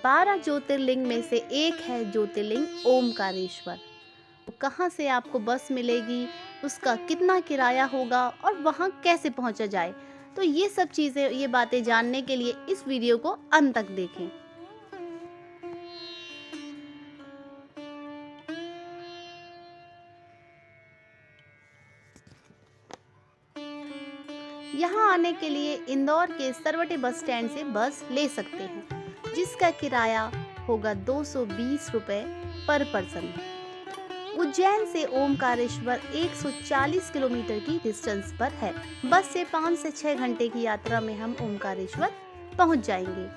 12 ज्योतिर्लिंग में से एक है ज्योतिर्लिंग ओमकारेश्वर। तो कहाँ से आपको बस मिलेगी, उसका कितना किराया होगा और वहाँ कैसे पहुँचा जाए, तो ये सब चीज़ें, ये बातें जानने के लिए इस वीडियो को अंत तक देखें। यहाँ आने के लिए इंदौर के सरवटे बस स्टैंड से बस ले सकते हैं, जिसका किराया होगा 220 रुपये पर पर्सन। उज्जैन से ओमकारेश्वर 140 किलोमीटर की डिस्टेंस पर है। बस से 5 से 6 घंटे की यात्रा में हम ओमकारेश्वर पहुंच जाएंगे।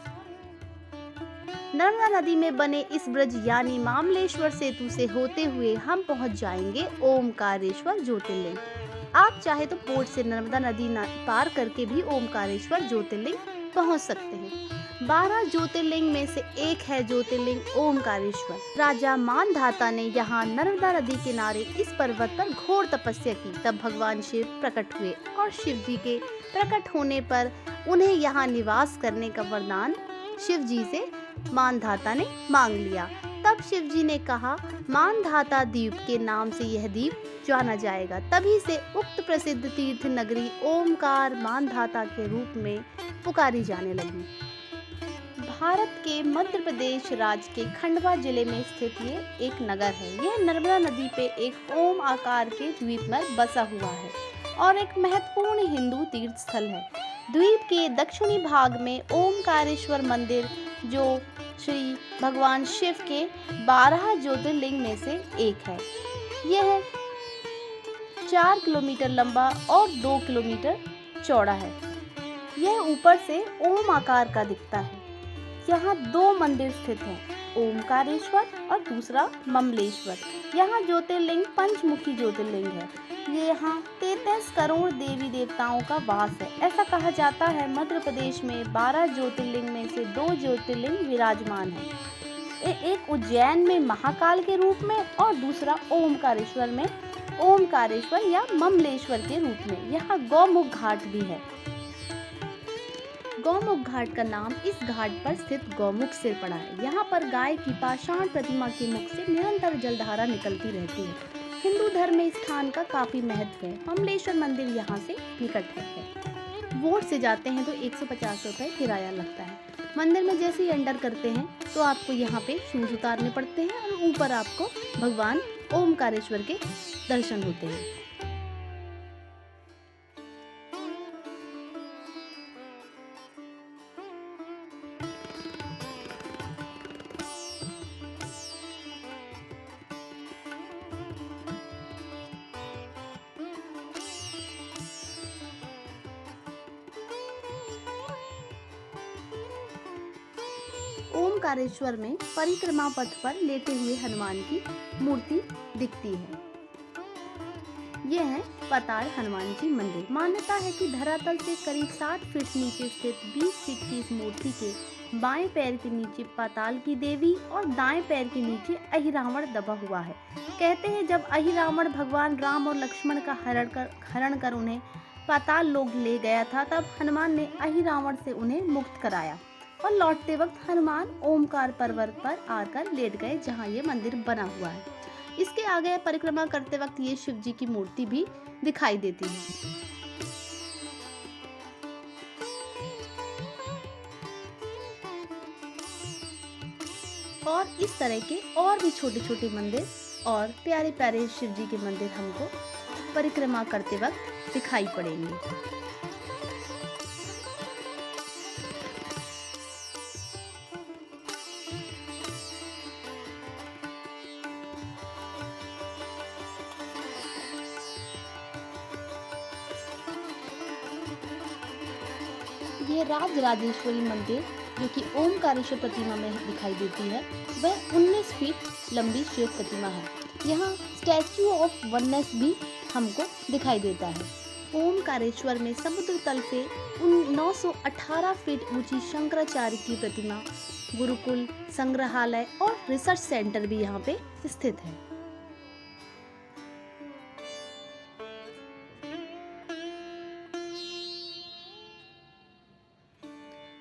नर्मदा नदी में बने इस ब्रिज यानी मामलेश्वर सेतु से होते हुए हम पहुंच जाएंगे ओमकारेश्वर ज्योतिर्लिंग। आप चाहे तो पोर्ट से नर्मदा नदी पार करके भी ओमकारेश्वर ज्योतिर्लिंग पहुंच सकते हैं। 12 ज्योतिर्लिंग में से एक है ज्योतिर्लिंग ओमकारेश्वर। राजा मानधाता ने यहाँ नर्मदा नदी किनारे इस पर्वत पर घोर तपस्या की। तब भगवान शिव प्रकट हुए और शिव जी के प्रकट होने पर उन्हें यहाँ निवास करने का वरदान शिव जी से मानधाता ने मांग लिया। तब शिव जी ने कहा, मानधाता द्वीप के नाम से यह द्वीप जाना जाएगा। तभी से उक्त प्रसिद्ध तीर्थ नगरी ओमकार मानधाता के रूप में पुकारी जाने लगी। भारत के मध्य प्रदेश राज्य के खंडवा जिले में स्थित ये एक नगर है। यह नर्मदा नदी पे एक ओम आकार के द्वीप में बसा हुआ है और एक महत्वपूर्ण हिंदू तीर्थ स्थल है। द्वीप के दक्षिणी भाग में ओमकारेश्वर मंदिर, जो श्री भगवान शिव के 12 ज्योतिर्लिंग में से एक है। यह 4 किलोमीटर लंबा और 2 किलोमीटर चौड़ा है। यह ऊपर से ओम आकार का दिखता है। यहाँ 2 मंदिर स्थित हैं, ओमकारेश्वर और दूसरा ममलेश्वर। यहाँ ज्योतिर्लिंग पंचमुखी ज्योतिर्लिंग है। ये यहाँ 33 करोड़ देवी देवताओं का वास है। ऐसा कहा जाता है मध्य प्रदेश में 12 ज्योतिर्लिंग में से 2 ज्योतिर्लिंग विराजमान है। एक उज्जैन में महाकाल के रूप में और दूसरा ओमकारेश्वर में ओमकारेश्वर या ममलेश्वर के रूप में। यहाँ गौमुख घाट भी है। गौमुख घाट का नाम इस घाट पर स्थित गौमुख से पड़ा है। यहाँ पर गाय की पाषाण प्रतिमा के मुख से निरंतर जलधारा निकलती रहती है। हिंदू धर्म में स्थान का काफी महत्व है। ममलेश्वर मंदिर यहाँ से निकट है। बोट से जाते हैं तो 150 रुपये किराया लगता है। मंदिर में जैसे ही एंटर करते हैं तो आपको यहाँ पे शूज उतारने पड़ते हैं और ऊपर आपको भगवान ओमकारेश्वर के दर्शन होते हैं। ओमकारेश्वर में परिक्रमा पथ पर लेटे हुए हनुमान की मूर्ति दिखती है। यह है पाताल हनुमान जी मंदिर। मान्यता है कि धरातल से करीब 60 फीट नीचे स्थित 20 फीट की इस मूर्ति के बाएं पैर के नीचे पाताल की देवी और दाएं पैर के नीचे अहिरावण दबा हुआ है। कहते हैं जब अहिरावण भगवान राम और लक्ष्मण का हरण कर उन्हें पाताल लोक ले गया था, तब हनुमान ने अहिरावण से उन्हें मुक्त कराया और लौटते वक्त हनुमान ओमकार पर्वत पर आकर लेट गए, जहाँ ये मंदिर बना हुआ है। इसके आगे परिक्रमा करते वक्त ये शिव जी की मूर्ति भी दिखाई देती है। और इस तरह के और भी छोटे छोटे मंदिर और प्यारे प्यारे शिव जी के मंदिर हमको परिक्रमा करते वक्त दिखाई पड़ेंगे। ये राजराजेश्वरी मंदिर, जो कि ओमकारेश्वर प्रतिमा में दिखाई देती है, वह 19 फीट लंबी शिव प्रतिमा है। यहाँ स्टैच्यू ऑफ वननेस भी हमको दिखाई देता है। ओमकारेश्वर में समुद्र तल से 918 फीट ऊंची शंकराचार्य की प्रतिमा, गुरुकुल, संग्रहालय और रिसर्च सेंटर भी यहाँ पे स्थित है।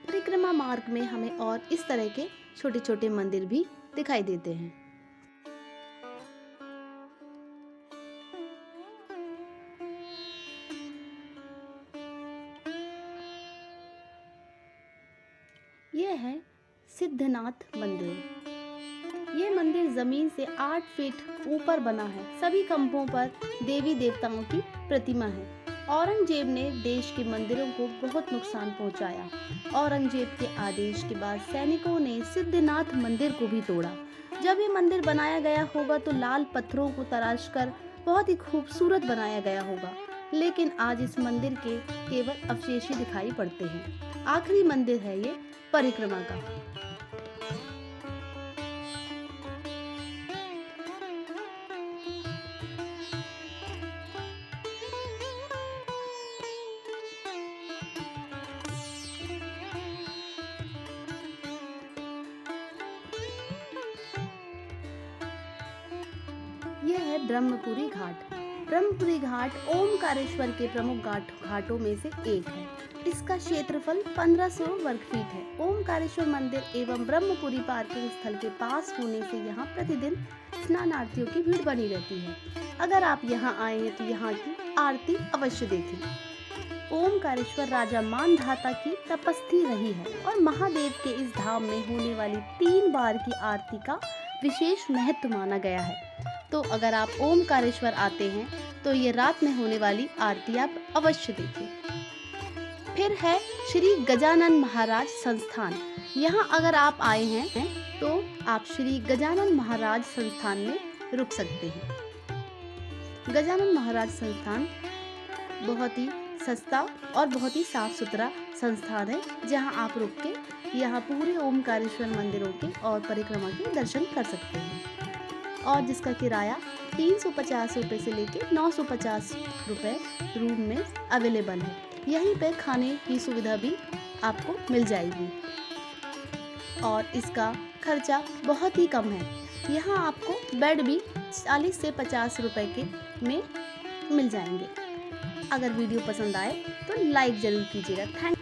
परिक्रमा मार्ग पार्क में हमें और इस तरह के छोटे छोटे मंदिर भी दिखाई देते हैं। यह है सिद्धनाथ मंदिर। ये मंदिर जमीन से 8 फीट ऊपर बना है। सभी खंभों पर देवी देवताओं की प्रतिमा है। औरंगजेब ने देश के मंदिरों को बहुत नुकसान पहुंचाया। औरंगजेब के आदेश के बाद सैनिकों ने सिद्धनाथ मंदिर को भी तोड़ा। जब ये मंदिर बनाया गया होगा तो लाल पत्थरों को तराशकर बहुत ही खूबसूरत बनाया गया होगा, लेकिन आज इस मंदिर के केवल अवशेष ही दिखाई पड़ते हैं। आखिरी मंदिर है ये परिक्रमा का। यह है ब्रह्मपुरी घाट। ब्रह्मपुरी घाट ओमकारेश्वर के प्रमुख घाटों में से एक है। इसका क्षेत्रफल 1500 वर्ग फीट है। ओमकारेश्वर मंदिर एवं ब्रह्मपुरी पार्किंग स्थल के पास होने से यहाँ प्रतिदिन स्नानार्थियों की भीड़ बनी रहती है। अगर आप यहाँ आए हैं तो यहाँ की आरती अवश्य देखें। ओमकारेश्वर राजा मानधाता की तपस्थी रही है और महादेव के इस धाम में होने वाली 3 बार की आरती का विशेष महत्व माना गया है। तो अगर आप ओमकारेश्वर आते हैं तो ये रात में होने वाली आरती आप अवश्य देखें। फिर है श्री गजानन महाराज संस्थान। यहाँ अगर आप आए हैं तो आप श्री गजानन महाराज संस्थान में रुक सकते हैं। गजानन महाराज संस्थान बहुत ही सस्ता और बहुत ही साफ सुथरा संस्थान है, जहाँ आप रुक के यहाँ पूरे ओमकारेश्वर मंदिरों के और परिक्रमा के दर्शन कर सकते हैं, और जिसका किराया 350 रुपये से लेकर 950 रुपये रूम में अवेलेबल है। यहीं पे खाने की सुविधा भी आपको मिल जाएगी और इसका खर्चा बहुत ही कम है। यहाँ आपको बेड भी 40 से 50 रुपए के में मिल जाएंगे। अगर वीडियो पसंद आए तो लाइक ज़रूर कीजिएगा। थैंक